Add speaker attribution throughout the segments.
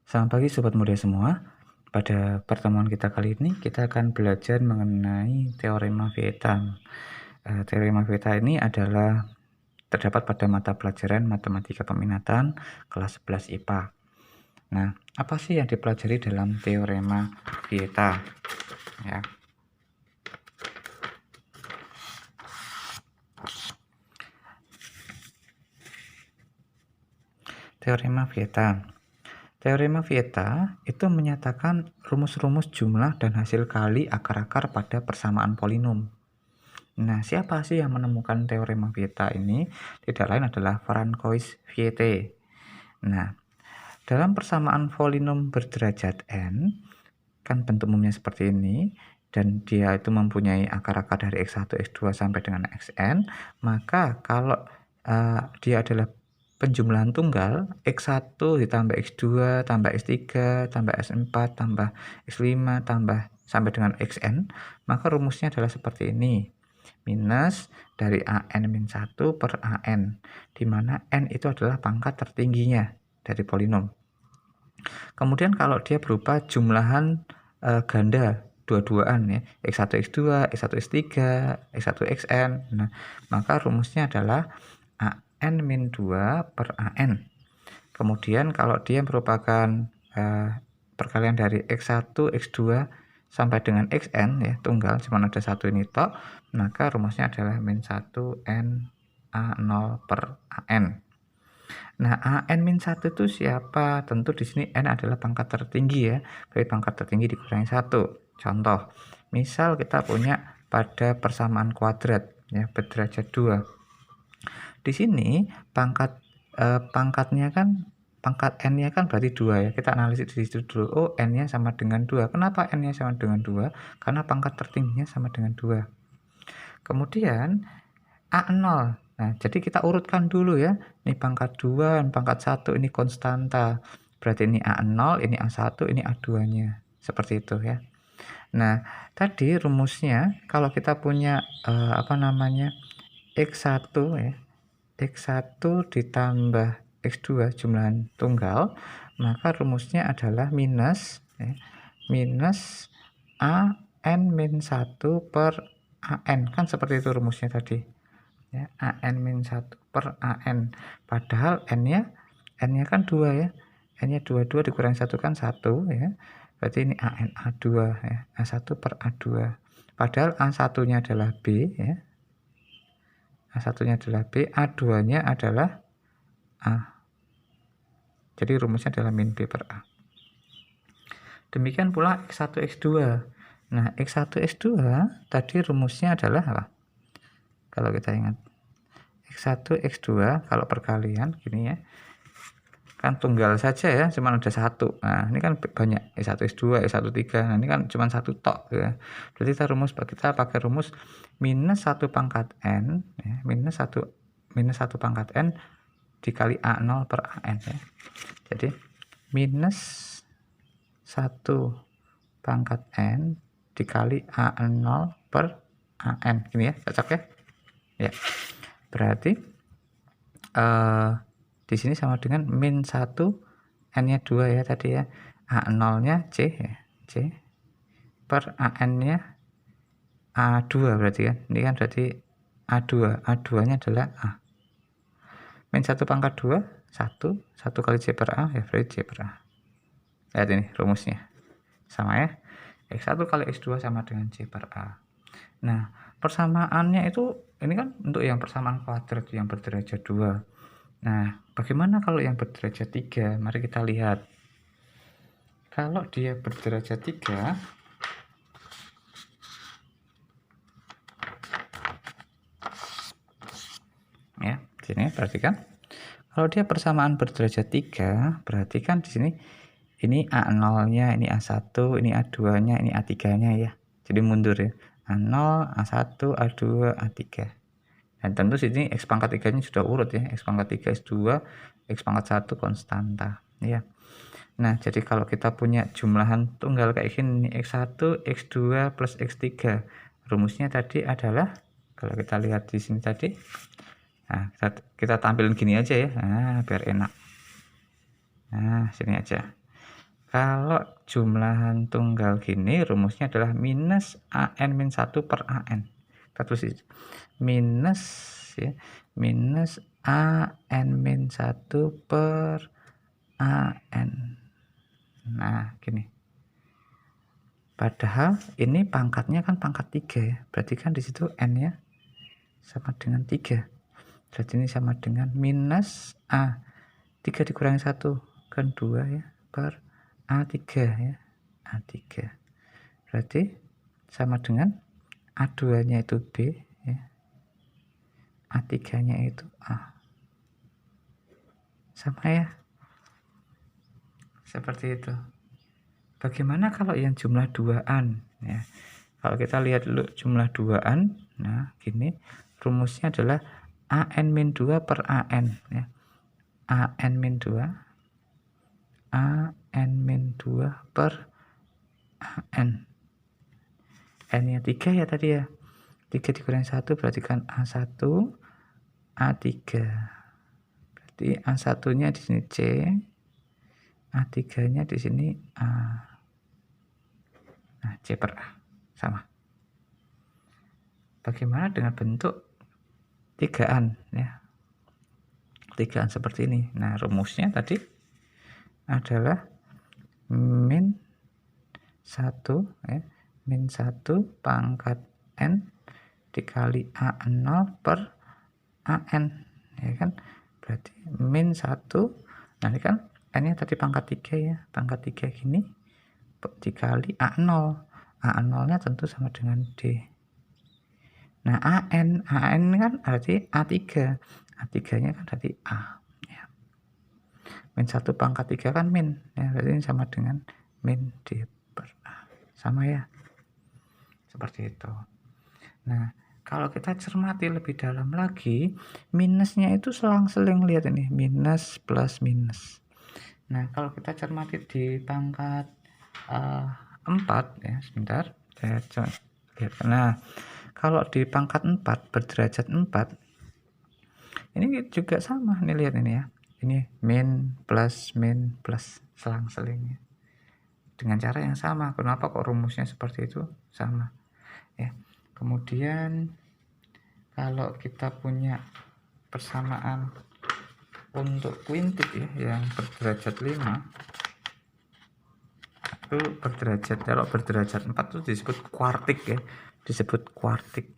Speaker 1: Selamat pagi Sobat Muda semua. Pada pertemuan kita kali ini kita akan belajar mengenai teorema Vieta. Teorema Vieta ini adalah terdapat pada mata pelajaran Matematika Peminatan kelas 11 IPA. Nah, apa sih yang dipelajari dalam teorema Vieta? Ya. Teorema Vieta. Teorema Vieta itu menyatakan rumus-rumus jumlah dan hasil kali akar-akar pada persamaan polinom. Nah, siapa sih yang menemukan teorema Vieta ini? Tidak lain adalah Francois Viete. Nah, dalam persamaan polinom berderajat n, kan bentuk umumnya seperti ini, dan dia itu mempunyai akar-akar dari x1, x2 sampai dengan xn, maka kalau dia adalah penjumlahan tunggal, x1 ditambah x2 tambah x3 tambah x4 tambah x5 tambah sampai dengan xn, maka rumusnya adalah seperti ini. Minus dari an-1 per an, di mana n itu adalah pangkat tertingginya dari polinom. Kemudian kalau dia berupa jumlahan ganda dua-duaan ya, x1 x2 x1 x3 x1 xn, nah maka rumusnya adalah an-2 per an. Kemudian kalau dia merupakan perkalian dari x1 x2 sampai dengan xn ya, tunggal cuma ada satu ini tok, maka rumusnya adalah -1 n a0 per an. Nah, an-1 itu siapa? Tentu di sini n adalah pangkat tertinggi ya. Berarti pangkat tertinggi dikurangi 1. Contoh, misal kita punya pada persamaan kuadrat ya, berderajat 2. Di sini pangkatnya kan pangkat n-nya kan berarti 2 ya. Kita analisis di situ dulu. Oh, n-nya sama dengan 2. Kenapa n-nya sama dengan 2? Karena pangkat tertingginya sama dengan 2. Kemudian A0. Nah, jadi kita urutkan dulu ya. Ini pangkat 2, pangkat 1, ini konstanta. Berarti ini A0, ini A1, ini A2-nya. Seperti itu ya. Nah, tadi rumusnya kalau kita punya X1 ya. X1 ditambah X2 jumlahan tunggal, maka rumusnya adalah minus ya, minus an-1 per an. Kan seperti itu rumusnya tadi. Ya, an-1 per an. Padahal n-nya kan 2 ya. N-nya 2 dikurangi 1 kan 1 ya. Berarti ini an A2 ya. A1 per A2. Padahal A1-nya adalah B ya. A1-nya adalah B, A2-nya adalah A. Jadi rumusnya adalah min B per A. Demikian pula X1, X2. Nah, X1, X2 tadi rumusnya adalah apa? Kalau kita ingat. X1, X2 kalau perkalian gini ya. Kan tunggal saja ya, cuma ada satu. Nah, ini kan banyak X1, X2, X1, 3. Nah, ini kan cuma satu tok ya. Berarti kita pakai rumus minus 1 pangkat n ya, minus 1 pangkat n dikali A0 per an ya. Jadi minus 1 pangkat n dikali A0 per an. Gini ya, cocok ya? Ya. Berarti di sini sama dengan min 1 n-nya 2 ya tadi ya. A0-nya C ya, C per an-nya A2 berarti kan. Ini kan berarti A2. A2-nya adalah A. Min 1 pangkat 2, 1. 1 kali C per A ya berarti C per A. Lihat ini rumusnya. Sama ya. X1 kali X2 sama dengan C per A. Nah, persamaannya itu ini kan untuk yang persamaan kuadrat yang berderajat 2. Nah, bagaimana kalau yang berderajat 3? Mari kita lihat. Kalau dia berderajat 3, ya, sini perhatikan. Kalau dia persamaan berderajat 3, berarti kan di sini ini A0-nya, ini A1, ini A2-nya, ini A3-nya ya. Jadi mundur ya. A0, A1, A2, A3. Dan tentu sini X pangkat 3-nya sudah urut ya. X pangkat 3, X2, X pangkat 1 konstanta. Ya. Nah, jadi kalau kita punya jumlahan tunggal kayak gini, X1, X2 plus X3. Rumusnya tadi adalah, kalau kita lihat di sini tadi, nah, kita tampilin gini aja ya. Nah, biar enak. Nah, sini aja. Kalau jumlahan tunggal gini rumusnya adalah minus AN-1 per AN. Kita tulis minus ya, minus AN-1 per AN. Nah, gini. Padahal ini pangkatnya kan pangkat 3 ya. Berarti kan di situ N-nya sama dengan 3. Berarti ini sama dengan minus A. 3 dikurangi 1 kan 2 ya, per A3 ya. A3. Berarti sama dengan A2-nya itu B ya. A3-nya itu A. Sama ya. Seperti itu. Bagaimana kalau yang jumlah 2-an ya? Kalau kita lihat dulu jumlah 2-an, nah gini rumusnya adalah AN-2 per AN ya. AN-2 AN-2 per AN. N-nya 3 ya tadi ya. 3 dikurangi 1 berarti kan A1, A3. Berarti A1-nya di sini C, A3-nya di sini A. Nah, C per A sama. Bagaimana dengan bentuk 3-an ya? 3-an seperti ini. Nah, rumusnya tadi adalah min 1 ya, min 1 pangkat N dikali A0 per AN ya kan, berarti min 1. Nanti kan N nya tadi pangkat 3 ya, pangkat 3 gini dikali A0. A0 nya tentu sama dengan D. Nah AN kan berarti A3. A3 nya kan berarti A ya. Min 1 pangkat 3 kan min ya, berarti ini sama dengan min D per A. Sama ya, seperti itu. Nah, kalau kita cermati lebih dalam lagi, minusnya itu selang-seling, lihat ini, minus plus minus. Nah, kalau kita cermati di pangkat 4 ya, sebentar, saya lihat. Nah, kalau di pangkat 4 berderajat 4, ini juga sama, nih lihat ini ya. Ini min plus selang-selingnya. Dengan cara yang sama. Kenapa kok rumusnya seperti itu? Sama. Ya. Kemudian kalau kita punya persamaan untuk kuintik ya yang berderajat 5 itu berderajat, kalau berderajat 4 itu disebut kuartik ya, disebut kuartik.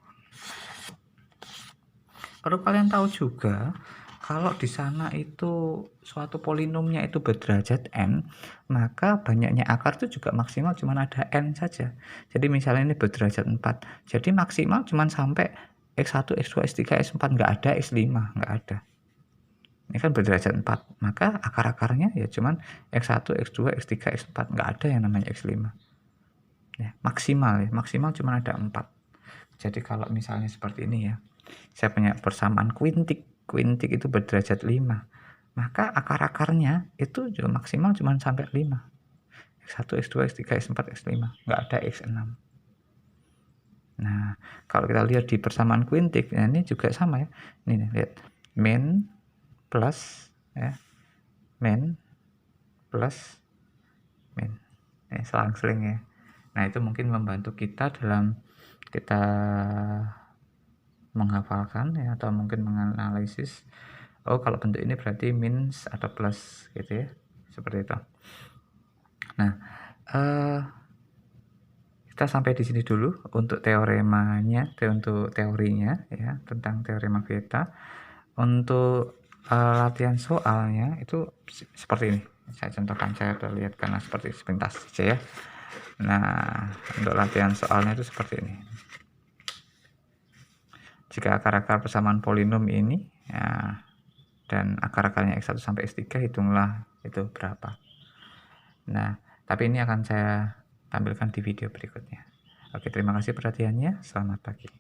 Speaker 1: Perlu kalian tahu juga kalau di sana itu suatu polinomnya itu berderajat n, maka banyaknya akar itu juga maksimal cuma ada n saja. Jadi misalnya ini berderajat 4, jadi maksimal cuma sampai x1, x2, x3, x4, nggak ada x5, nggak ada. Ini kan berderajat 4, maka akar-akarnya ya cuman x1, x2, x3, x4, nggak ada yang namanya x5. Ya, maksimal cuma ada 4. Jadi kalau misalnya seperti ini ya, saya punya persamaan kuintik itu berderajat 5, maka akar-akarnya itu juga maksimal cuma sampai 5. X1, X2, X3, X4, X5, nggak ada X6. Nah, kalau kita lihat di persamaan kuintik, nah ini juga sama ya. Ini lihat, min plus ya, min plus min. Ini selang-seling ya. Nah, itu mungkin membantu kita dalam kita menghafalkan ya, atau mungkin menganalisis, oh kalau bentuk ini berarti minus atau plus gitu ya, seperti itu. Nah, kita sampai di sini dulu untuk teoremanya, untuk teorinya ya, tentang teorema Vieta. Untuk latihan soalnya itu seperti ini, saya contohkan, saya lihat karena seperti sepintas saja ya. Nah, untuk latihan soalnya itu seperti ini. Jika akar-akar persamaan polinom ini ya, dan akar-akarnya x1 sampai x3, hitunglah itu berapa. Nah, tapi ini akan saya tampilkan di video berikutnya. Oke, terima kasih perhatiannya. Selamat pagi.